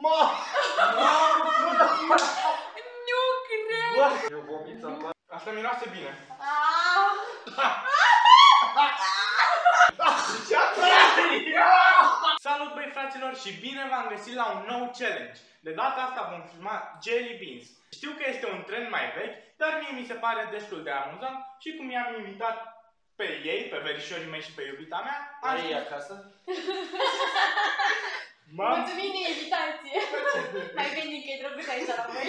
Nu cred! Eu vomit să fac. Asta miroase bine. Salut băi fraților și bine v-am găsit la un nou challenge. De data asta vom filma Jelly Beans. Știu că este un trend mai vechi, dar mie mi se pare destul de amuzant și cum i-am invitat pe ei, pe verișorii mei și pe iubita mea, La ei acasă? Mulțumim de invitație! Mai bine că e drăguț aici la voi.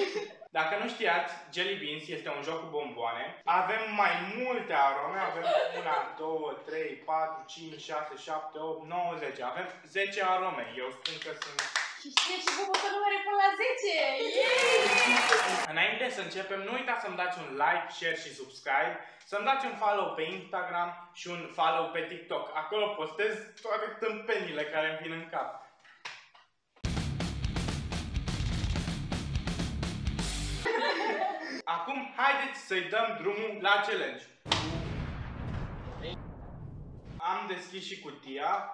Dacă nu știați, Jelly Beans este un joc cu bomboane. Avem mai multe arome, avem 1, 2, 3, 4, 5, 6, 7, 8, 9, 10. Avem 10 arome. Eu spun că sunt... Și știe și vă să numere până la 10! Yay! Înainte să începem, nu uitați să-mi dați un like, share și subscribe, să-mi dați un follow pe Instagram și un follow pe TikTok. Acolo postez toate tâmpenile care îmi vin în cap. Acum, haideți să-i dăm drumul la challenge. Am deschis și cutia.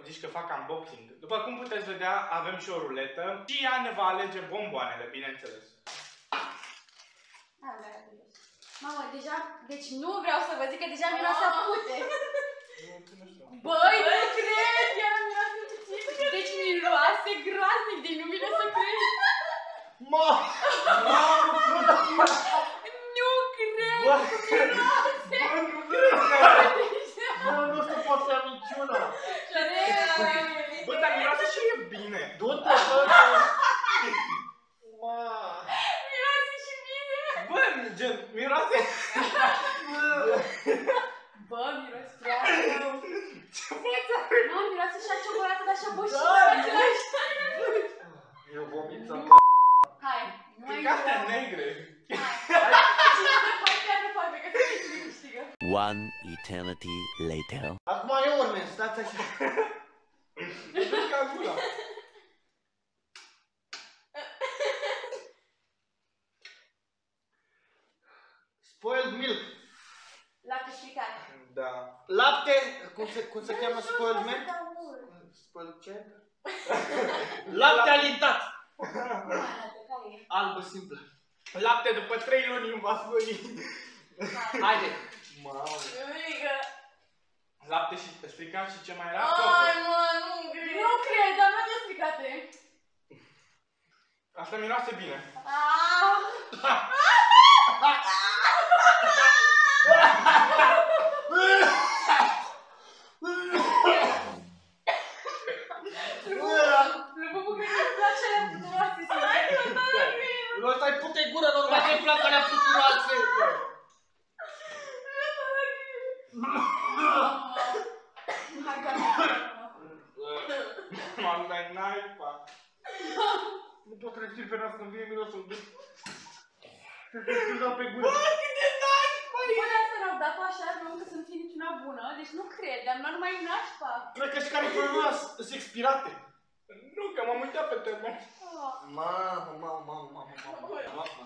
Zici că fac unboxing. După cum puteți vedea, avem și o ruletă și ea ne va alege bomboanele, bineînțeles. Mamă, deja, deci nu vreau să vă zic că deja miroase a pute. Băi, nu cred, iar miroase puțin. Deci miroase groaznic, deci nu vine să cred. Nu cred! Bă, nu se poate să niciuna! Bă, dar miroase și e bine! Du-te, bă! Miroase și bine! Bă, gen, miroase... Bă, miroase foarte rău! Nu, miroase și a ciocolată, dar și a bășină în același timp! Eu vomit să fac. Hai, nu mai Picate negre! One eternity later. Acum eu urmez, stați așa. Vezi ca gura! Spoiled milk. Lapte stricat. Da. Lapte, cum se cheamă spoiled milk? Spoiled ce? Lapte alintat. Albă simplă. Lapte după 3 luni în vascării. Haide. Lapte și stricat și ce mai era? Ai, mă, nu cred, dar nu te stricate. Asta miroase bine. Nu ăsta-i pute gură, normal că-i plac alea puturoase. M-am dat naipa. Nu pot respir pe nas când vine mirosul de... Trebuie să-l dau pe gură. Bă, cât de nașpa! Bă, de asta n-au dat așa, nu că să nu fie niciuna bună, deci nu credeam, n-ar mai nașpa. Cred că și care problema sunt expirate. Nu, că m-am uitat pe termen. Mamă.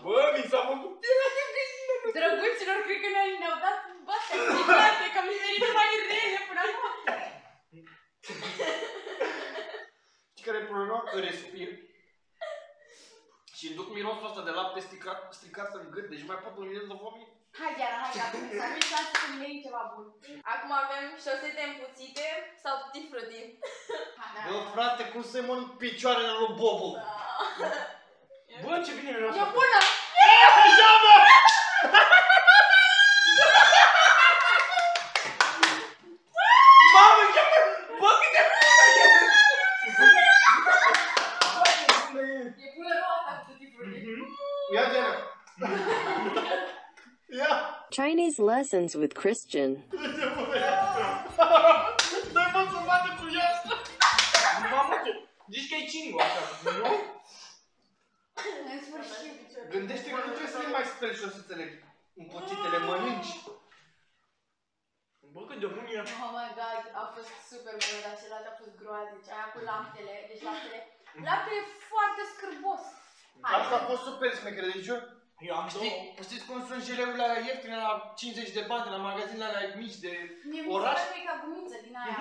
Bă, mi s-a făcut pielea de găină. Drăguților, cred că ne-au dat astea stricate, că mi-a venit mai rele până acum. Știi care e problema? Că respir. Și îmi duc mirosul ăsta de lapte stricat în gât, deci mai pot să să vomit. Hai, Diana, hai, gata, să avem șanse să nimeri ceva bun. Acum avem șosete împuțite sau tutti frutti. Bă, frate, cum să-i mănânc picioarele lui Bobo? Bă, ce bine miroase. E bună! Așa, bă! Mamă, bă, cât de E bună rău asta cu tutti frutti. Ia, Diana! Ia! Chinese lessons with Christian. Dă-i mă să bată cu ea asta! Mamă, zici că e cingu așa, nu? În sfârșit. Gândește că nu trebuie să le mai speli șosetele împuțitele, mănânci. Bă, cât de bun e. Oh my god, a fost super bună, dar celălalt a fost groaznic. Aia cu laptele, deci laptele e foarte scârbos. Asta a fost super smecheră, deci eu... Eu am două. Știți cum sunt geleurile alea ieftine la 50 de bani, la magazinele alea mici de Mie oraș? mi se pare ca gumiță din aia.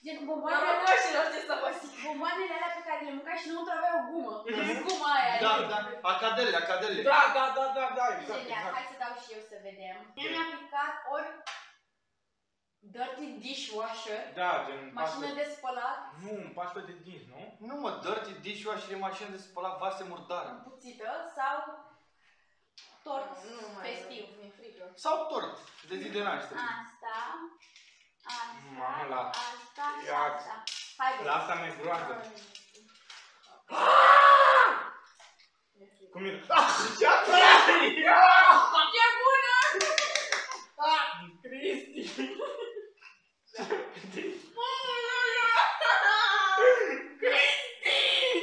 Gen Bomboanele roșilor, ce să vă zic. bomboanele alea pe care le mâncai și înăuntru aveau gumă. Guma aia. Da, da, acadele, acadele. Da, exact. Genial, hai să dau și eu să vedem. Mie mi-a picat ori dirty dishwasher, Da, gen mașină de spălat, Nu, pastă de dinți, nu? Nu mă, dirty dishwasher e mașină de spălat vase murdare. împuțită sau tort Nu mai festiv. mi-e frică. Sau tort de zi de naștere. Asta, Mamă, la... asta și Ia. asta. Hai, La asta mi-e groază. Cum e? E bună! Cristi!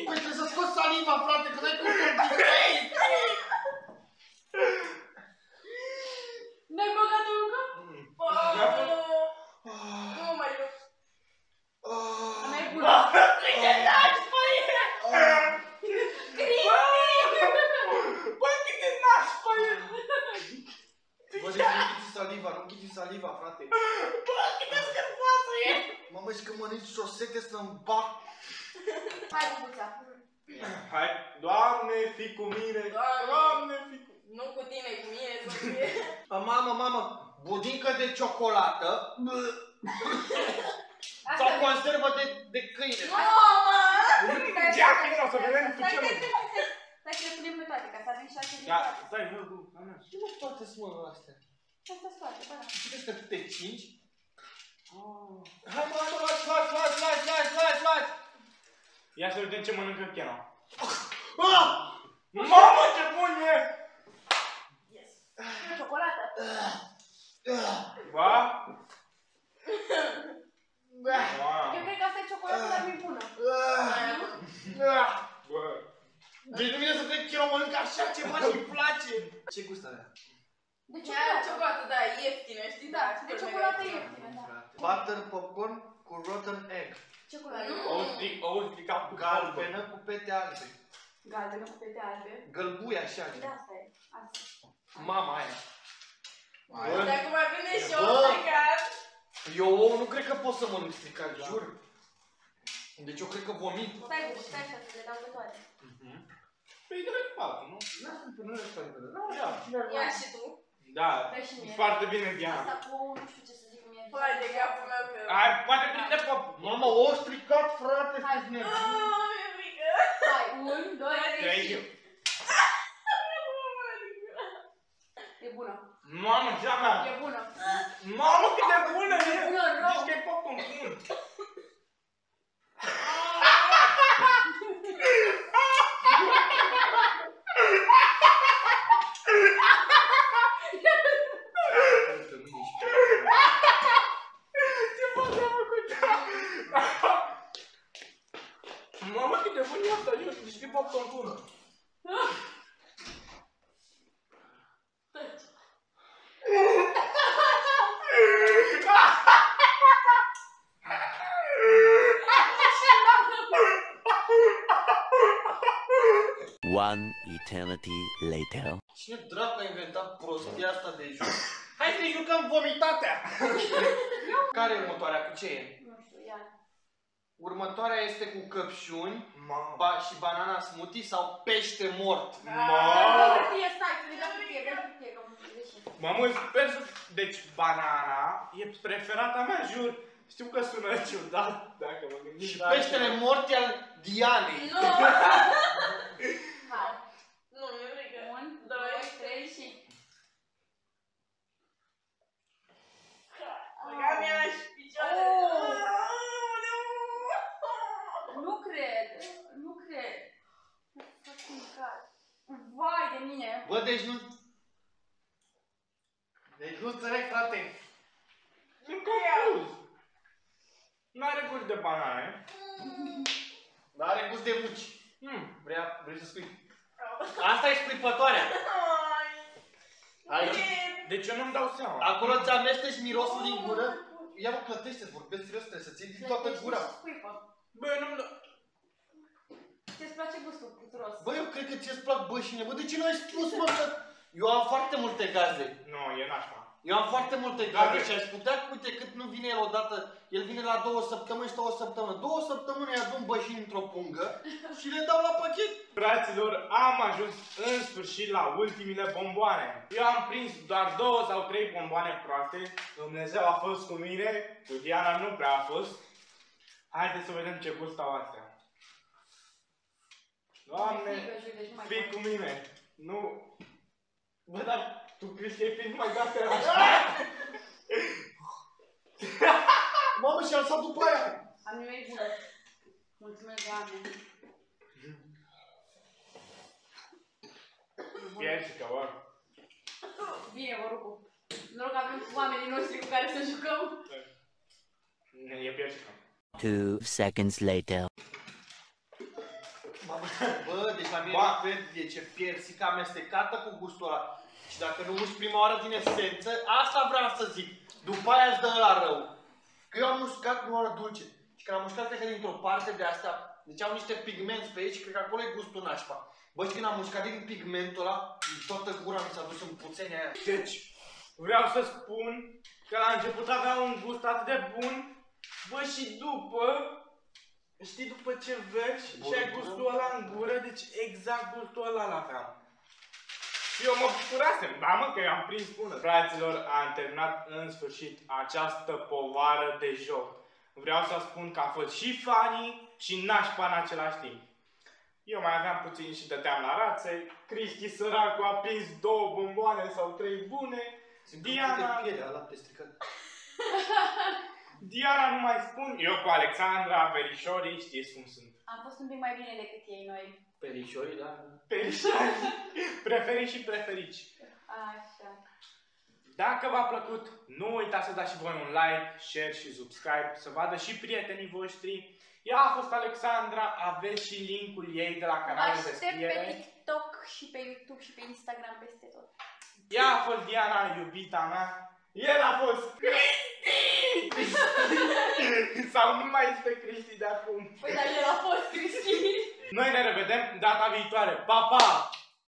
Păi trebuie să scoți saliva, frate, că n-ai cum să N-ai băgat încă? Nu mai eu. N-ai bună. Bă, cât de nașpa e! Bă, deci nu închizi saliva, nu închizi saliva, frate. Bă, cât de scârboasă e! Mamă, și când mănânci șosete să-mi bag. Hai, bubuța. Hai, Doamne, fii cu mine! Doamne, fii cu mine! Nu cu tine, cu mine, să fie. Mamă, budincă de ciocolată. Sau conservă de câine. Geacă, o să vedem cu ce mă... Stai să le punem pe toate, ca să avem 6 din Da, toate. stai, nu, nu. Ce mă toate sunt mă astea? Asta toate, bă, da. Ce crezi că câte 5? Hai mă, luați! Ia să vedem ce mănâncă Cheno. Ah! Mamă, ce bun e! Ciocolată. Ba? Eu cred că asta e ciocolată, dar nu-i bună. Bă. Deci nu vine să cred că eu mănânc așa ceva și îmi place. Ce gust are? De Ia ciocolată. ciocolată, da, ieftină, știi? Da, de super ciocolată mega ieftină, da. Butter popcorn cu rotten egg. Ciocolată. O stricat cu Galbenă cu pete albe. Galbenă cu pete albe. Gălbuie așa. Da, asta e. Asta. Mama aia. mega. Dacă mai vine și Bă. o stricat. Eu nu cred că pot să mănânc stricat, jur. Deci eu cred că vomit. Stai, bubu, stai așa, să le dau pe toate. Păi trebuie cu altul, nu? Nu le spune. Ia și tu. Da, Dă și mie. foarte bine, Diana. Asta cu, nu știu ce să zic, cum e. Hai de capul meu că... Hai, poate prinde pop. Mamă, o stricat, frate, Hai. sunteți nebuni. Mi-e frică. Hai, 1, 2, 3 și... E bună. Mamă, Diana! E bună. Mamă, cât de bună e! Bună, rău. Zici că e popcorn bun. Ce faci, mă, cu tine? Mamă, cât de bun e asta, eu zici că e popcorn bun. One eternity later. Cine dracu a inventat prostia asta de joc? Hai să ne jucăm vomitatea! Care e următoarea? Cu ce e? Nu știu, ia. Următoarea este cu căpșuni Mamă. și banana smoothie sau pește mort. Mamă. Hârtie, stai, să le dau hârtie, dă hârtie, că am greșit. Mamă, sper să... Deci, banana e preferata mea, jur. Știu că sună ciudat, dacă mă gândesc. Și peștele mort e al Dianei. Nu! Hai. Nu, mi-e frică. 1, 2, 3 și... Băga mea și picioare. Nu cred, nu cred. Fucking God. Vai de mine. Bă, deci nu... Deci nu înțeleg, frate. Sunt confuz. N-are gust de banane. Dar are gust de muci. Vrei să spui? Asta e scuipătoarea. Aici. Deci eu nu-mi dau seama. Acolo ți amesteci mirosul din gură. Ia mă, plătește-ți, vorbesc serios, trebuie să ții din toată gura. Bă, eu nu-mi dau... Ți-ți place gustul puturos? Bă, eu cred că ți-ți plac bășine. Bă, de ce nu ai spus, mă, că... Eu am foarte multe gaze. Nu, e nașpa. Eu am foarte multe gaze și aș putea, uite, cât nu vine el odată, el vine la 2 săptămâni și 2 săptămâni. 2 săptămâni îi adun bășini într-o pungă și le dau la pachet. Fraților, am ajuns în sfârșit la ultimile bomboane. Eu am prins doar 2 sau 3 bomboane proaste. Dumnezeu a fost cu mine, cu Diana nu prea a fost. Haideți să vedem ce gust au astea. Doamne, fii cu mine. Nu... Bă, dar tu, Cristi, ai fi mai gata așa. Mamă, și-a lăsat după aia. Am nimerit bună. Mulțumesc, Doamne. Piersică, bă. Bine, vă rog. Noroc că avem oamenii noștri cu care să jucăm. E piersică. 2 seconds later. Bă, deci la mine nu cred ce piersică amestecată cu gustul ăla. Și dacă nu muști prima oară din esență, asta vreau să zic. După aia îți dă ăla rău. Că eu am mușcat prima oară dulce. Și când am mușcat, cred că dintr-o parte de asta, deci au niște pigmenți pe aici, cred că acolo e gustul nașpa. Bă, și când am mușcat din pigmentul ăla, toată gura mi s-a dus în puțenia aia. Deci, vreau să spun că la început avea un gust atât de bun, bă, și după, știi, după ce vergi și ai gustul ăla în gură, deci exact gustul ăla l-aveam. Și eu mă bucurasem, da mă, că i-am prins bună. Fraților, am terminat în sfârșit această povară de joc. Vreau să spun că a fost și funny și nașpa în același timp. Eu mai aveam puțin și dădeam la rațe, Cristi săracul a prins 2 bomboane sau 3 bune, Diana nu mai spun, eu cu Alexandra, verișorii, știți cum sunt. Am fost un pic mai bine decât ei noi. Perișorii, da? Perișorii, preferiți și preferici. Așa. Dacă v-a plăcut, nu uitați să dați și voi un like, share și subscribe, să vadă și prietenii voștri. Ea a fost Alexandra, aveți și linkul ei de la canalul de scriere. Aștept pe TikTok și pe YouTube și pe Instagram peste tot. Ea a fost Diana, iubita mea. El a fost Cristi! Sau nu mai este Cristi de acum. Păi, dar el a fost Cristi. Noi ne revedem data viitoare. Pa, pa!